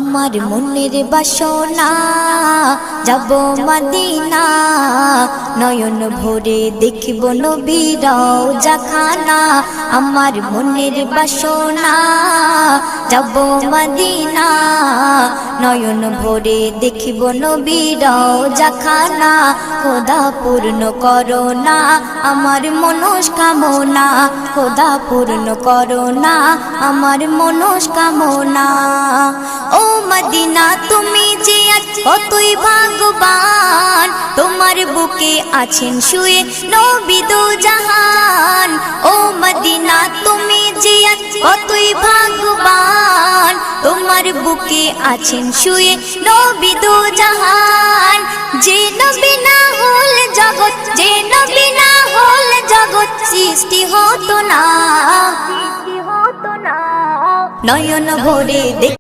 আমার মনের বাসনা যাব মদিনা নয়ন ভরে দেখিব নবীর রওজাখানা আমার মনের বাসনা যাব মদিনা নয়ন ভরে দেখিব নবীর রওজাখানা খোদা পূর্ণ করো না আমার মনস্কামনা খোদা পূর্ণ করো না আমার মনস্কামনা ও মদিনা তুমি যে কতই ভাগ্যবান তোমার বুকে আছেন শুয়ে নবী দো জাহান ও মদিনা তুমি যে কতই ভাগ্যবান তোমার বুকে আছেন শুয়ে নবী দো জাহান যে নবী না হল জগৎ যে নবী না হল জগৎ সৃষ্টি হতো না নয়ন ভরে